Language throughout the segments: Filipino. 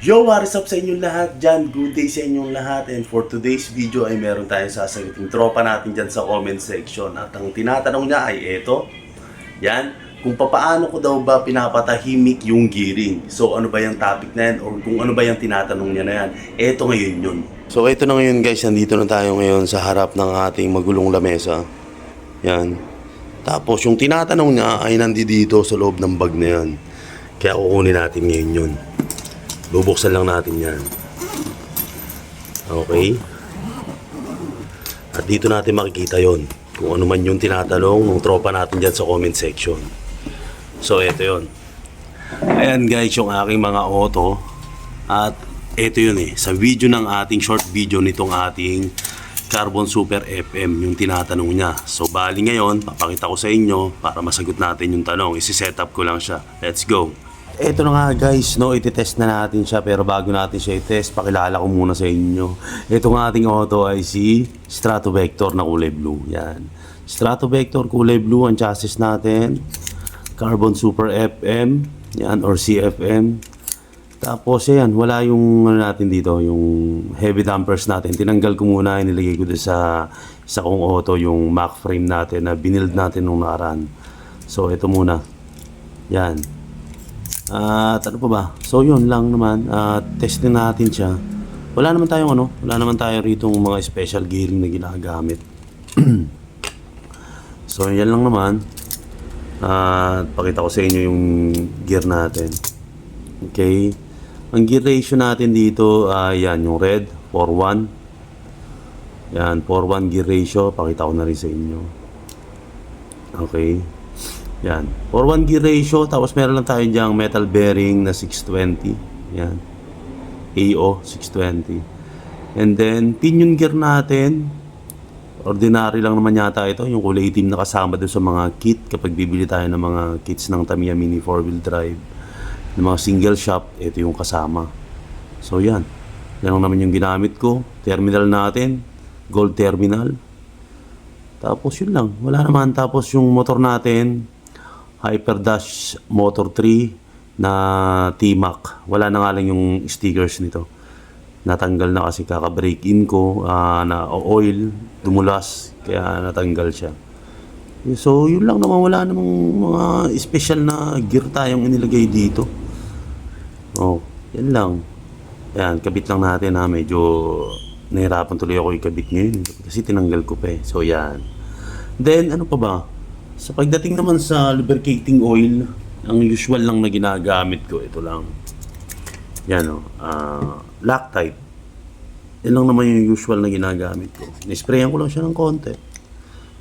Yo, what is up sa inyong lahat dyan? Good day sa inyong lahat. And for today's video ay meron tayong sasaguting tropa natin dyan sa comment section. At ang tinatanong niya ay eto. Yan. Kung papaano ko daw ba pinapatahimik yung gearing. So ano ba yung topic na yan? Or kung ano ba yung tinatanong niya na yan. Eto ngayon yun. So eto na ngayon guys. Nandito na tayo ngayon sa harap ng ating magulong lamesa. Yan. Tapos yung tinatanong niya ay nandito sa loob ng bag na yan. Kaya kukunin natin ngayon yun. Bubuksan lang natin yan. Okay? At dito natin makikita yon kung ano man yung tinatanong ng tropa natin dyan sa comment section. So, eto yon. Ayan guys, yung aking mga auto. At eto yun sa video ng ating short video nitong ating Carbon Super FM, yung tinatanong niya. So, bali ngayon, papakita ko sa inyo para masagot natin yung tanong. Isi-set up ko lang siya. Let's go! Ito na nga guys, no, ititest na natin siya, pero bago natin siya itest, pakilala ko muna sa inyo. Ito nga ating auto ay si Stratovector na kulay blue. Yan. Stratovector kulay blue ang chassis natin. Carbon Super FM, yan, or CFM. Tapos yan, wala yung ano natin dito, yung heavy dampers natin. Tinanggal ko muna, inilagay ko doon sa kong auto yung Mac frame natin na binild natin nung nakaraan. So ito muna. Yan. At ano pa ba? So yun lang naman. Testing natin siya. Wala naman tayong rito mga special gearing na ginagamit. So yan lang naman. Pakita ko sa inyo yung gear natin. Okay. Ang gear ratio natin dito yan yung red 4:1. Yan 4:1 gear ratio. Pakita ko na rin sa inyo. Okay. Yan. 4:1 gear ratio. Tapos meron lang tayo dyang metal bearing na 620. Yan. AO 620. And then, pinion gear natin. Ordinary lang naman yata ito. Yung kulay itim na kasama doon sa mga kit. Kapag bibili tayo ng mga kits ng Tamiya Mini 4-wheel drive. Ng mga single shop. Ito yung kasama. So yan. Yan lang naman yung ginamit ko. Terminal natin. Gold terminal. Tapos yun lang. Wala naman. Tapos yung motor natin. Hyperdash Motor 3 na T-Mac. Wala na nga lang yung stickers nito. Natanggal na kasi kaka-break in ko na oil, dumulas, kaya natanggal siya. So yun lang naman, wala namang mga special na gear tayong inilagay dito. Oh, yan lang. Yan, kabit lang natin medyo nahirapan tuloy ako ikabit ngayon kasi tinanggal ko pa So yan. Then ano pa ba? Sa pagdating naman sa lubricating oil, ang usual lang na ginagamit ko, ito lang. Yan Loctite. Yan lang naman yung usual na ginagamit ko. Nisprayan ko lang siya ng konti.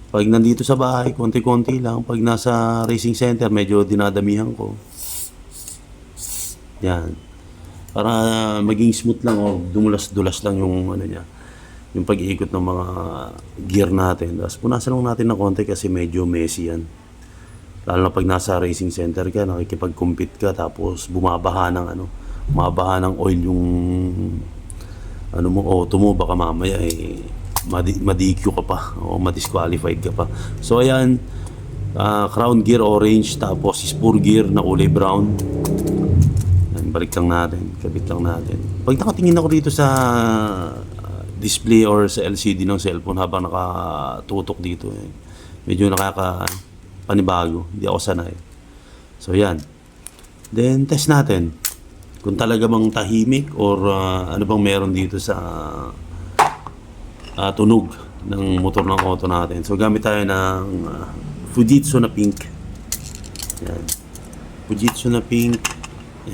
Pag nandito sa bahay, konti-konti lang. Pag nasa racing center, medyo dinadamihan ko. Yan. Para maging smooth lang o dumulas-dulas lang yung ano niya. Yung pag-iikot ng mga gear natin. Tapos punasan lang natin ng konti kasi medyo messy yan. Lalo na pag nasa racing center ka, nakikipag-compete ka, tapos bumabaha ng oil yung auto mo, baka mamaya ma-DQ ka pa o ma-disqualified ka pa. So ayan, crown gear orange, tapos spur gear na kulay brown. Ayan, balik lang natin, kabit lang natin. Pag nakatingin ako dito sa display or sa LCD ng cellphone habang nakatutok dito, medyo panibago, hindi ako sanay. So yan. Then test natin kung talaga bang tahimik or ano bang meron dito sa tunog ng motor ng auto natin. So gamit tayo ng Fujitsu na pink. Yan. Fujitsu na pink,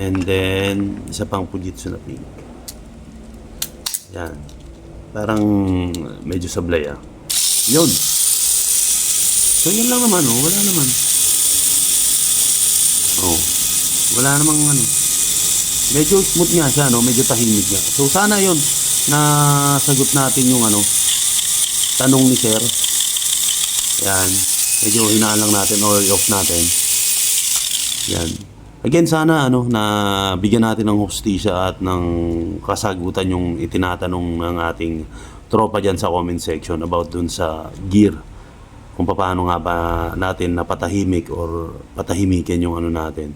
and then isa pang Fujitsu na pink. Yan. Parang medyo sablay Yun. So yun lang naman wala naman. Wala namang medyo smooth nga siya medyo tahimik nga. So sana yun na sagot natin yung tanong ni sir. Yan. Medyo hinaan lang natin or off natin. Yan. Again, sana na bigyan natin ng hustisya at ng kasagutan yung itinatanong ng ating tropa dyan sa comment section about dun sa gear. Kung paano nga ba natin napatahimik or patahimikin yung natin.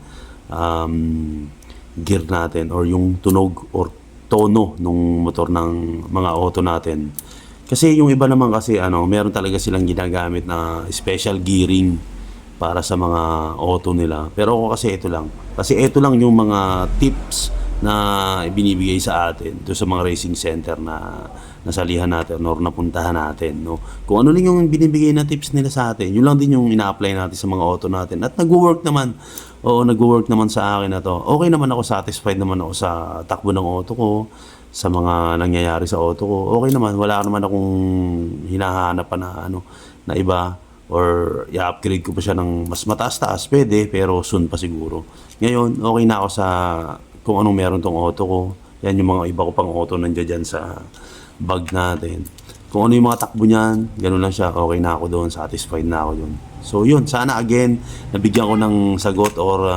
gear natin or yung tunog or tono nung motor ng mga auto natin. Kasi yung iba naman kasi meron talaga silang ginagamit na special gearing para sa mga auto nila. Pero ako kasi ito lang. Kasi ito lang yung mga tips na ibinibigay sa atin to sa mga racing center na nasalihan natin or napuntahan natin, no. Kung ano lang yung binibigay na tips nila sa atin, yun lang din yung ina-apply natin sa mga auto natin. At nagwo-work naman. Oo, nagwo-work naman sa akin na to. Okay naman ako, satisfied naman ako sa takbo ng auto ko, sa mga nangyayari sa auto ko. Okay naman, wala naman akong hinahanap pa na na iba or i-upgrade ko pa siya ng mas mataas-taas, pwede, pero soon pa siguro. Ngayon, okay na ako sa kung anong meron tong auto ko. Yan yung mga iba ko pang auto nandiyan dyan sa bag natin. Kung ano yung mga takbo niyan, ganun lang siya, okay na ako doon, satisfied na ako doon. So yun, sana again, nabigyan ko ng sagot or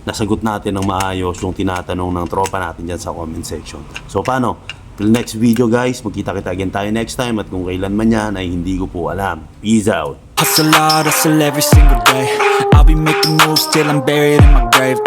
nasagot natin ng maayos yung tinatanong ng tropa natin dyan sa comment section. So paano? Till next video guys, magkita-kita again tayo next time at kung kailan man yan ay hindi ko po alam. Peace out! Hustle hard, hustle every single day. I'll be making moves till I'm buried in my grave.